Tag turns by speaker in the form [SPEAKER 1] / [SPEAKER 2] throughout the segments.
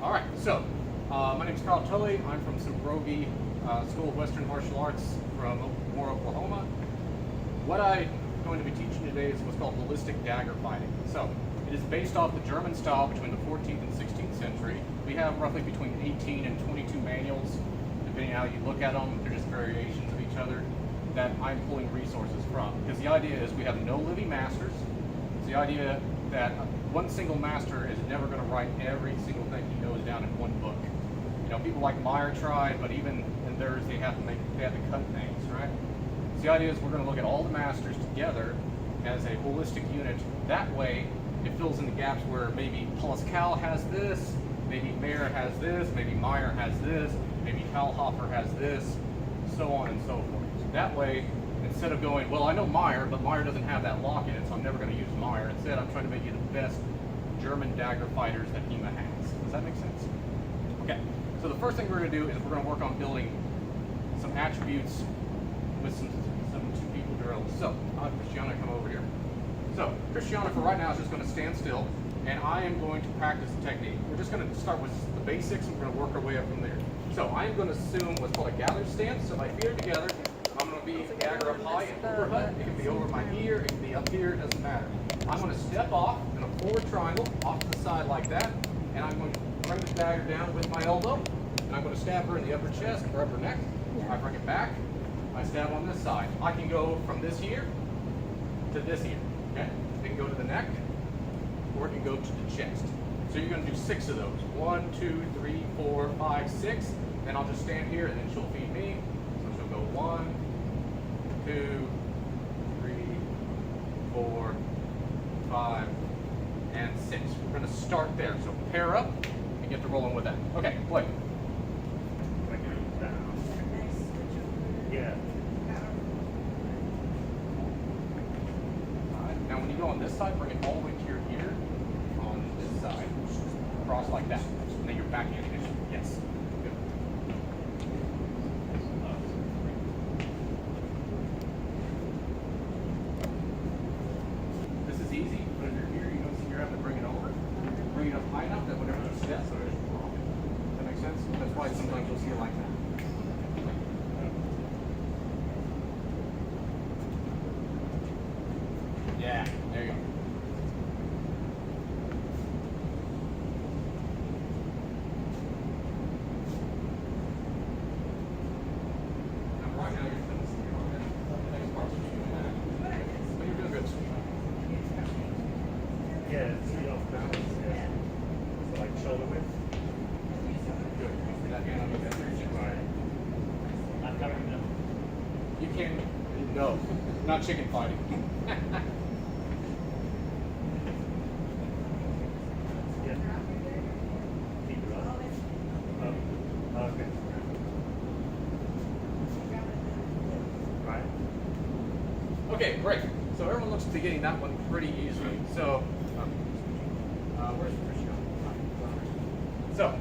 [SPEAKER 1] All right, so my name is Toelle. I'm from Cymbrogi School of Western Martial Arts from Moore, Oklahoma. What I'm going to be teaching today is what's called holistic dagger fighting. So it is based off the German style between the 14th and 16th century. We have roughly between 18 and 22 manuals, depending on how you look at them. They're just variations of each other that I'm pulling resources from. Because the idea is we have no living masters. It's the idea that one single master is never going to write every single thing he knows down in one book. You know, people like Meyer tried, but even in theirs they have to cut things, right? So the idea is we're going to look at all the masters together as a holistic unit. That way, it fills in the gaps where maybe Pascal has this, maybe Mayer has this, maybe Meyer has this, maybe Hallhofer has this, so on and so forth. That way, instead of going, well, I know Meyer, but Meyer doesn't have that lock in it, so I'm never going to use Meyer. Instead, I'm trying to make you the best German dagger fighters that HEMA has. Does that make sense? Okay, so the first thing we're going to do is we're going to work on building some attributes with some two-people drills. So, Christiana, come over here. So, Christiana, for right now, is just going to stand still, and I am going to practice the technique. We're just going to start with the basics, and we're going to work our way up from there. So, I am going to assume what's called a gathered stance. So, my feet are together. I'm going to be dagger up high and overhead. It can be over my ear, it can be up here, it doesn't matter. I'm going to step off in a forward triangle, off to the side like that, and I'm going to bring the dagger down with my elbow, and I'm going to stab her in the upper chest or upper neck. I bring it back, I stab on this side. I can go from this here to this here, okay? It can go to the neck, or it can go to the chest. So you're going to do 6 of those. 1, 2, 3, 4, 5, 6. Then I'll just stand here, and then she'll feed me. So she'll go 1, 2, 3, 4, 5, and 6. We're going to start there. So pair up and get to rolling with that. Okay, play.
[SPEAKER 2] Yeah.
[SPEAKER 1] Alright, now when you go on this side, bring it all the way to your ear on this side. Cross like that. And then your back ammunition. Yes. Good. This is easy. Put it in your ear. You notice you're having to bring it over. Bring it up high enough that whenever you step, so it's wrong. Does that make sense? That's why sometimes you'll see it like that. Yeah, there you go. Now, right now, you're feeling something on that. The next part's what you're doing that. But you're doing good.
[SPEAKER 2] Yeah, it's off balance. Yeah. So like shoulder width.
[SPEAKER 1] Good. That hand on the other chin.
[SPEAKER 2] Right. I'm covering them.
[SPEAKER 1] You can, no, not chicken fighting.
[SPEAKER 2] Yeah. Keep it up. Okay. Right.
[SPEAKER 1] Okay, great. So everyone looks to be getting that one pretty easily. So, where's Christiana? So,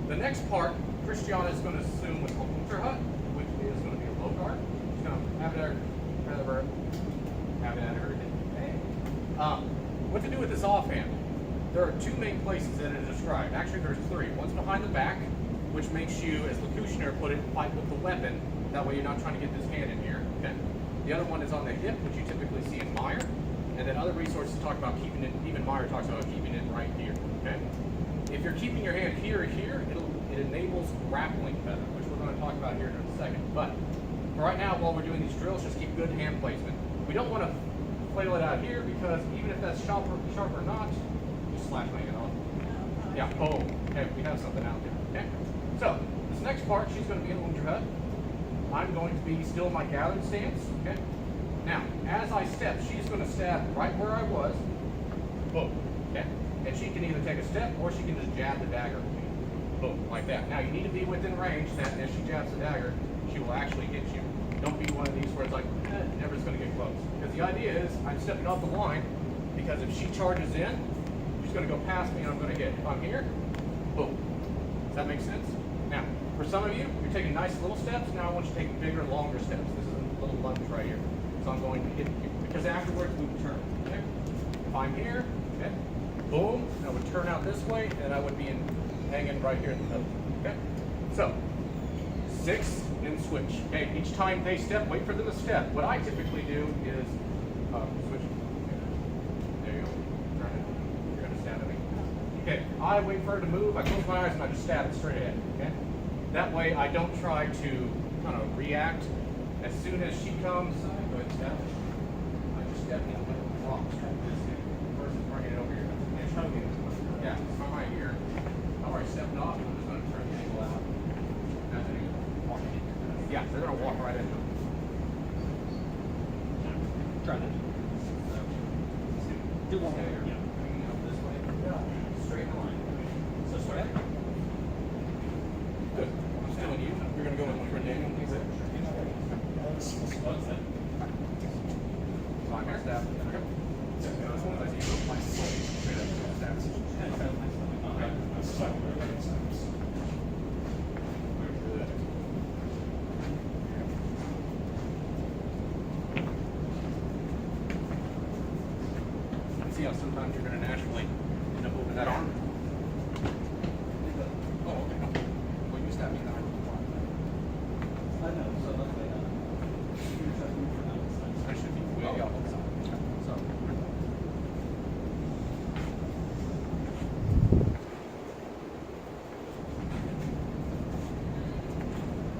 [SPEAKER 1] the next part, Christiana is going to assume what's called Unterhut, which is going to be a low guard. She's going to have it at her. What to do with this offhand? There are 2 main places that it is described. Actually, there's 3. One's behind the back, which makes you, as Locutioner put it, fight with the weapon. That way you're not trying to get this hand in here. Okay. The other one is on the hip, which you typically see in Meyer. And then other resources talk about keeping it, even Meyer talks about keeping it right here. Okay. If you're keeping your hand here or here, it enables grappling better, which we're going to talk about here in a second. But for right now, while we're doing these drills, just keep good hand placement. We don't want to flail it out here because even if that's sharp or not, just slash my hand off. Yeah. Oh. Okay. We have something out there. Okay. So this next part, she's going to be in Unterhut. I'm going to be still in my gathered stance. Okay. Now, as I step, she's going to stab right where I was. Boom. Okay. And she can either take a step or she can just jab the dagger. Boom, like that. Now you need to be within range that as she jabs the dagger, she will actually hit you. Don't be one of these where it's like, never is going to get close. Because the idea is I'm stepping off the line because if she charges in, she's going to go past me and I'm going to hit. If I'm here, boom. Does that make sense? Now, for some of you, you're taking nice little steps. Now I want you to take bigger, longer steps. This is a little lunge right here. So I'm going to hit you. Because afterwards we would turn. Okay? If I'm here, okay, boom, I would turn out this way, and I would be in hanging right here in the middle. Okay? So, 6 and switch. Okay, each time they step, wait for them to step. What I typically do is switch. There you go. Turn it. You're going to stab at me. Okay, I wait for her to move, I close my eyes and I just stab it straight ahead. Okay? That way I don't try to kind of react. As soon as she comes, go ahead and stab. I just step in with the block. Versus bringing it over here. Yeah, it's not right here. I've already stepped off. I'm just going to turn the angle out. That's it. Walk in. Yeah, they're going to walk right into it. Try that. Do one more. Yeah. Bringing it up this way. Yeah. Straight line. So straight. Good. I'm still in you. You're going to go with my friend Daniel. He's it. So I'm here. Stab. Okay. As long as I see my soul straight up. See how sometimes you're going to naturally end up moving that arm? Oh, okay. No. Well, you stabbed me that arm.
[SPEAKER 3] I know, so let's say
[SPEAKER 1] I should be way off on the side. So.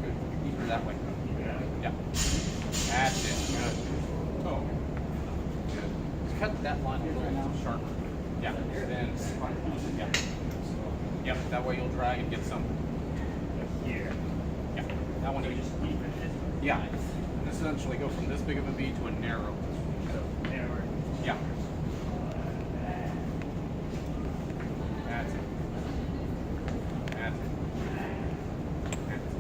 [SPEAKER 1] Good. Keep her that way. Yeah. That's it. Good. Oh. Good. Just cut that line a little sharper. Yeah. Then. Yeah. Yep. That way you'll drag and get some.
[SPEAKER 2] Here.
[SPEAKER 1] Yeah. That one you just. Yeah. And essentially go from this big of a V to a narrow.
[SPEAKER 2] Narrower.
[SPEAKER 1] Yeah. That's it. That's it. That's it.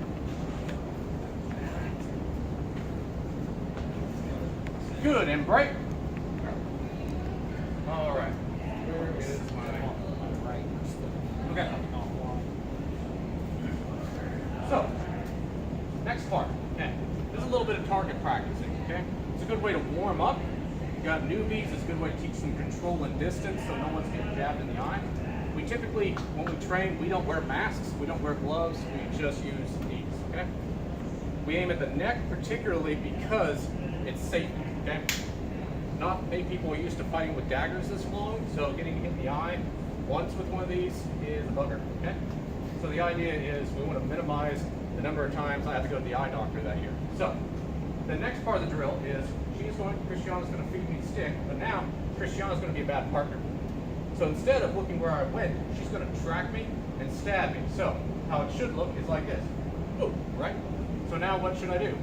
[SPEAKER 1] Good, and break. All right. Where is my right? Okay. So, next part. Okay. This is a little bit of target practicing. Okay. It's a good way to warm up. You got newbies. It's a good way to teach them control and distance, so no one's getting jabbed in the eye. We typically, when we train, we don't wear masks. We don't wear gloves. We just use these. Okay. We aim at the neck particularly because it's safe. Okay. Not many people are used to fighting with daggers this long, so getting hit in the eye once with one of these is a bugger. Okay. So the idea is we want to minimize the number of times I have to go to the eye doctor that year. So the next part of the drill is Christiana's going to feed me stick, but now Christiana's going to be a bad partner. So instead of looking where I went, she's going to track me and stab me. So how it should look is like this. Ooh, right? So now what should I do?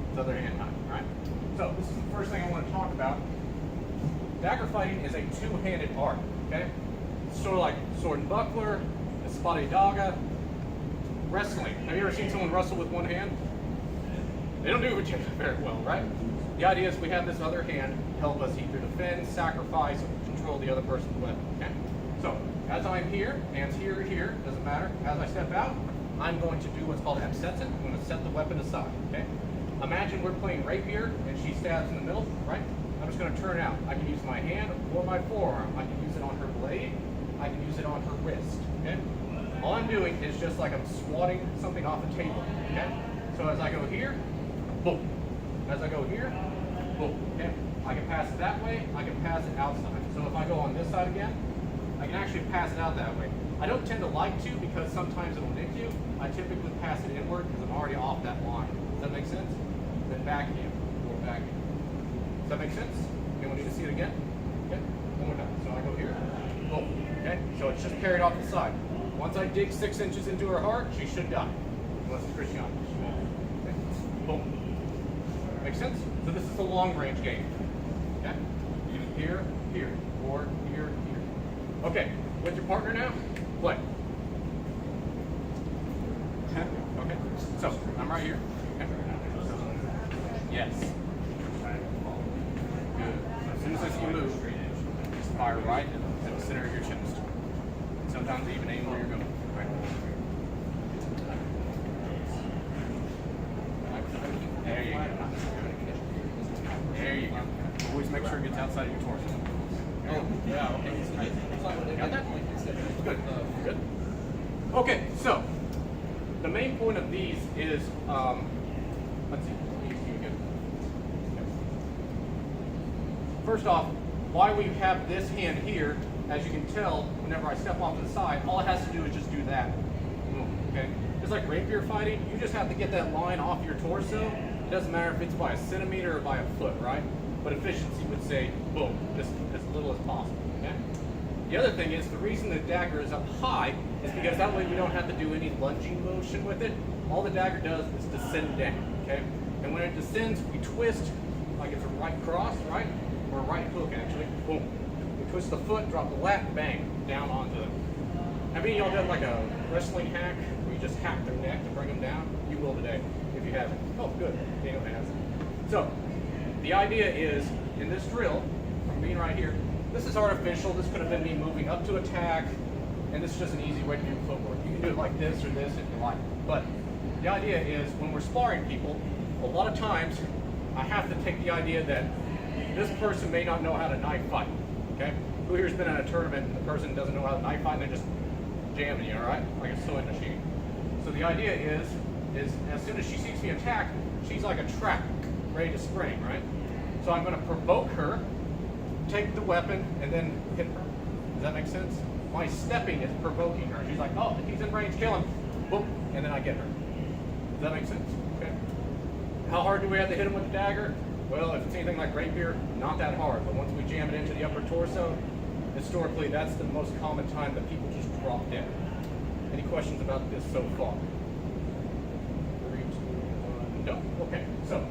[SPEAKER 1] It's other hand time, right? So this is the first thing I want to talk about. Dagger fighting is a two-handed art, okay? It's sort of like sword and buckler, Cymbrogi Dagger, wrestling. Have you ever seen someone wrestle with one hand? They don't do it very well, right? The idea is we have this other hand help us either defend, sacrifice, or control the other person's weapon, okay? So, as I'm here, hands here or here, doesn't matter. As I step out, I'm going to do what's called absetzen. I'm going to set the weapon aside, okay? Imagine we're playing rapier and she stabs in the middle, right? I'm just going to turn out. I can use my hand or my forearm. I can use it on her blade. I can use it on her wrist, okay? All I'm doing is just like I'm swatting something off a table, okay? So as I go here, boom. As I go here, boom, okay? I can pass it that way, I can pass it outside. So if I go on this side again, I can actually pass it out that way. I don't tend to like to because sometimes it'll nick you. I typically pass it inward because I'm already off that line. Does that make sense? Then back in, or back in. Does that make sense? Anyone need to see it again? Okay, one more time. So I go here, boom, okay? So it's just carried off the side. Once I dig 6 inches into her heart, she should die. Unless it's Christiana. Okay. Boom. Make sense? So this is a long range game. Okay? Here, here, or here, here. Okay, with your partner now, play. Okay, so I'm right here. Okay. Yes. Good. As soon as I see you move, just fire right at the center of your chest. Sometimes even aim where you're going. Right? There you go. There you go. Always make sure it gets outside of your torso. Oh, yeah, okay. Got that? Good. Good. Okay, so the main point of these is, let's see, let me use you again. Okay. First off, why we have this hand here, as you can tell, whenever I step off to the side, all it has to do is just do that. Boom, okay? Just like rapier fighting, you just have to get that line off your torso. It doesn't matter if it's by a centimeter or by a foot, right? But efficiency would say, boom, just as little as possible, okay? The other thing is, the reason the dagger is up high is because that way we don't have to do any lunging motion with it. All the dagger does is descend down, okay? And when it descends, we twist like it's a right cross, right? Or a right hook, actually. Boom. We twist the foot, drop the lat, bang, down onto them. Have any of y'all done like a wrestling hack where you just hack their neck to bring them down? You will today, if you haven't. Oh, good. Daniel has. So, the idea is, in this drill, from being right here, this is artificial. This could have been me moving up to attack, and this is just an easy way to do footwork. You can do it like this or this if you like. But the idea is, when we're sparring people, a lot of times, I have to take the idea that this person may not know how to knife fight, okay? Who here's been in a tournament and the person doesn't know how to knife fight and they're just jamming you, all right? Like a sewing machine. So the idea is as soon as she sees me attack, she's like a trap, ready to spring, right? So I'm gonna provoke her, take the weapon, and then hit her. Does that make sense? My stepping is provoking her. She's like, oh, if he's in range, kill him. Boom, and then I get her. Does that make sense? Okay. How hard do we have to hit him with the dagger? Well, if it's anything like rapier, not that hard. But once we jam it into the upper torso, historically, that's the most common time that people just drop dead. Any questions about this so far? 3, 2, 1, no. Okay, so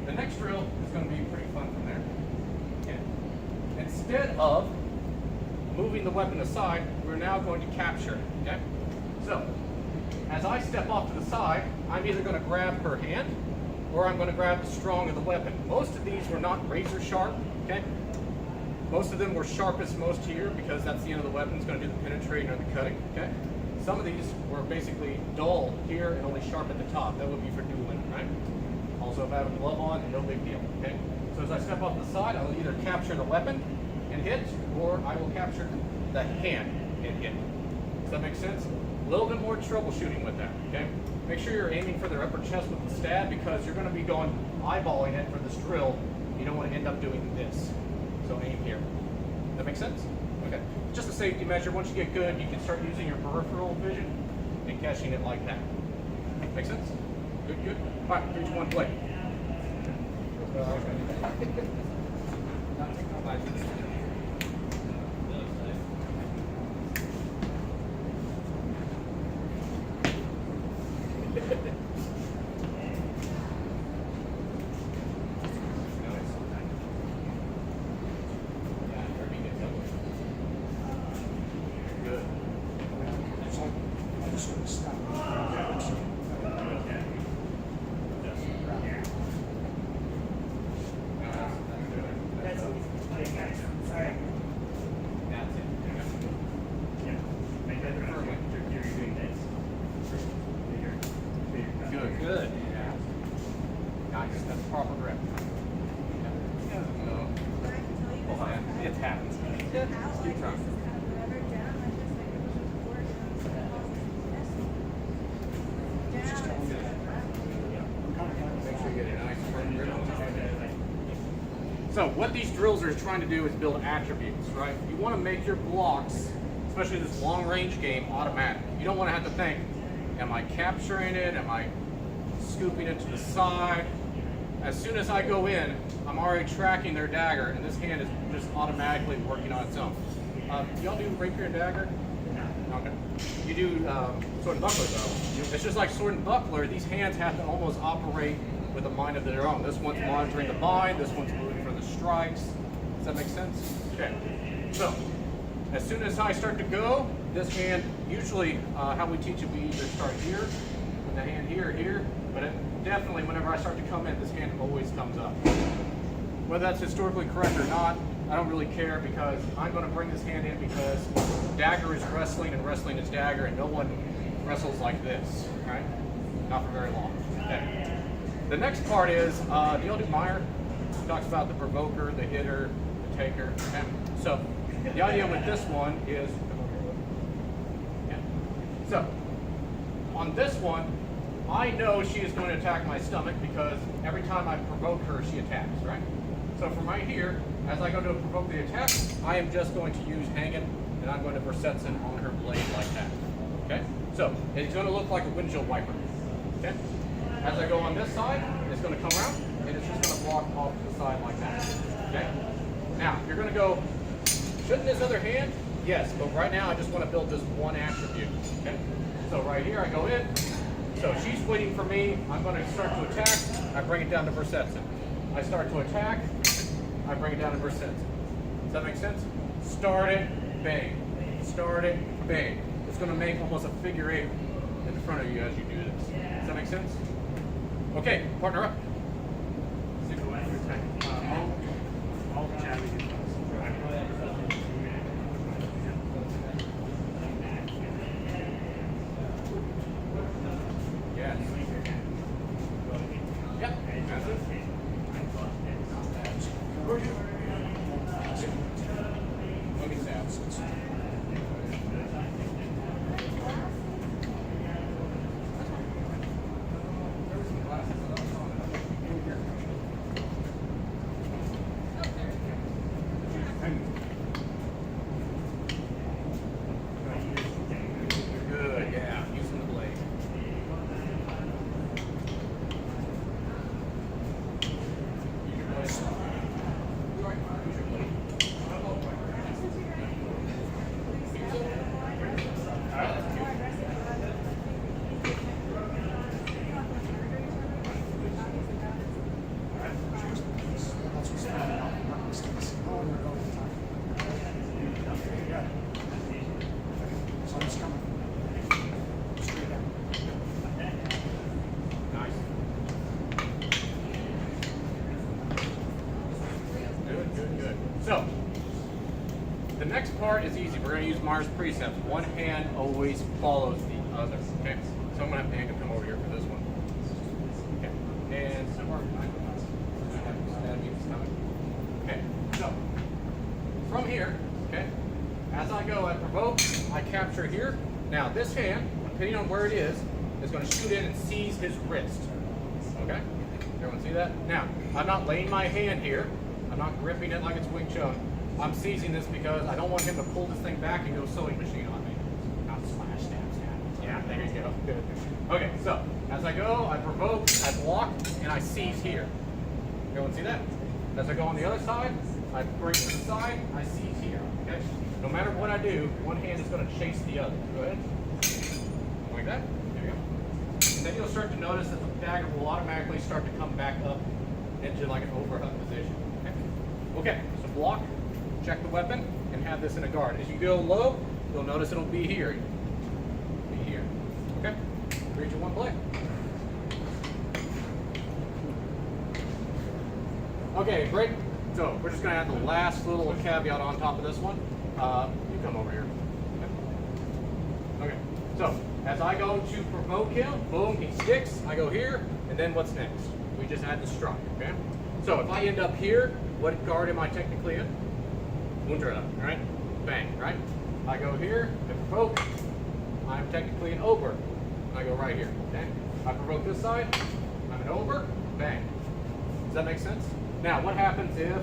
[SPEAKER 1] the next drill is going to be pretty fun from there. Okay. Instead of moving the weapon aside, we're now going to capture it. Okay? So, as I step off to the side, I'm either going to grab her hand or I'm going to grab the strong of the weapon. Most of these were not razor sharp, okay? Most of them were sharpest most here because that's the end of the weapon. It's going to do the penetrating or the cutting, okay? Some of these were basically dull here and only sharp at the top. That would be for dueling, right? Also, if I have a glove on, no big deal, okay? So as I step off the side, I'll either capture the weapon and hit, or I will capture the hand and hit. Does that make sense? A little bit more troubleshooting with that, okay? Make sure you're aiming for their upper chest with the stab because you're going to be going eyeballing it for this drill. You don't want to end up doing this. So aim here. That make sense? Okay. Just a safety measure. Once you get good, you can start using your peripheral vision and catching it like that. Make sense? Good, good. All right, 3, 2, 1, play. Good. Yeah. Nice. That's proper grip. Yeah. It happens. Just keep trying. Make sure you get a nice firm grip. So what these drills are trying to do is build attributes, right? You want to make your blocks, especially this long range game, automatic. You don't want to have to think, am I capturing it? Am I scooping it to the side? As soon as I go in, I'm already tracking their dagger, and this hand is just automatically working on its own. Do y'all do rapier and dagger? Okay. You do sword and buckler though. It's just like sword and buckler. These hands have to almost operate with a mind of their own. This one's monitoring the bind. This one's moving for the strikes. Does that make sense? Okay. So, as soon as I start to go, this hand, usually how we teach it, we either start here, with the hand here, here, but definitely whenever I start to come in, this hand always comes up. Whether that's historically correct or not, I don't really care because I'm going to bring this hand in because dagger is wrestling and wrestling is dagger and no one wrestles like this, right? Not for very long. Okay. The next part is, do y'all do Meyer? He talks about the provoker, the hitter, the taker. Okay. So the idea with this one is, yeah. So on this one, I know she is going to attack my stomach because every time I provoke her, she attacks, right? So from right here, as I go to provoke the attack, I am just going to use hanging, and I'm going to versetzen on her blade like that. Okay? So it's going to look like a windshield wiper. Okay? As I go on this side, it's going to come around, and it's just going to block off to the side like that. Okay? Now, you're going to go, shouldn't this other hand? Yes, but right now I just want to build this one attribute. Okay? So right here I go in. So she's waiting for me. I'm going to start to attack. I bring it down to versetzen. I start to attack. I bring it down to versetzen. Does that make sense? Start it, bang. Start it, bang. It's going to make almost a figure 8 in front of you as you do this. Does that make sense? Okay, partner up.
[SPEAKER 2] All the jabbing is
[SPEAKER 1] Yes. Yep. That's it. Look at that. Good, yeah, using the blade. Use your blade. Use your blade. Alright, that's cute. Nice. Good, good, good. So, the next part is easy. We're going to use Mars precepts. One hand always follows the other. Okay? So I'm going to have Anka come over here for this one. Okay. And okay. So, from here, okay, as I go, I provoke, I capture here. Now, this hand, depending on where it is going to shoot in and seize his wrist. Okay? Everyone see that? Now, I'm not laying my hand here. I'm not gripping it like it's Wing Chun. I'm seizing this because I don't want him to pull this thing back and go sewing machine on me. Not slash, stab, stab. Yeah, there you go. Good. Okay, so as I go, I provoke, I block, and I seize here. Everyone see that? As I go on the other side, I break to the side, I seize here. Okay? No matter what I do, one hand is going to chase the other. Go ahead. Like that. There you go. And then you'll start to notice that the dagger will automatically start to come back up into like an overhug position. Okay, so block, check the weapon, and have this in a guard. As you go low, you'll notice it'll be here. Be here. Okay? 3, 2, 1, play. Okay, break. So we're just going to add the last little caveat on top of this one. You come over here. Okay, so as I go to provoke him, boom, he sticks. I go here, and then what's next? We just add the strike, okay? So if I end up here, what guard am I technically in? Untera, right? Bang, right? I go here, I provoke, I'm technically an ober. I go right here, okay? I provoke this side, I'm an ober, bang. Does that make sense? Now, what happens if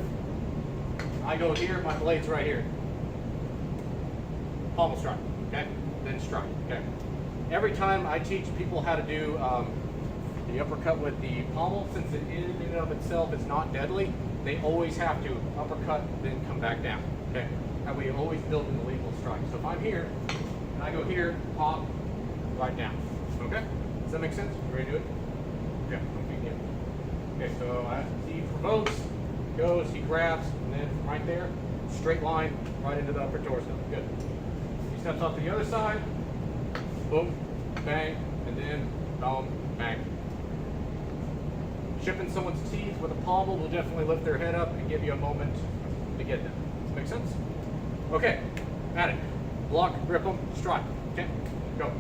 [SPEAKER 1] I go here, my blade's right here? Pommel strike, okay? Then strike, okay? Every time I teach people how to do the uppercut with the pommel, since it in and of itself is not deadly, they always have to uppercut, then come back down, okay? And we always build in the lethal strike. So if I'm here, and I go here, pop, right down, okay? Does that make sense? You ready to do it? Yeah, okay, so he provokes, goes, he grabs, and then right there, straight line, right into the upper torso. Good. He steps off to the other side, boom, bang, and then boom, bang. Chipping someone's teeth with a pommel will definitely lift their head up and give you a moment to get them. Does that make sense? Okay, at it. Block, grip them, strike. Okay, go.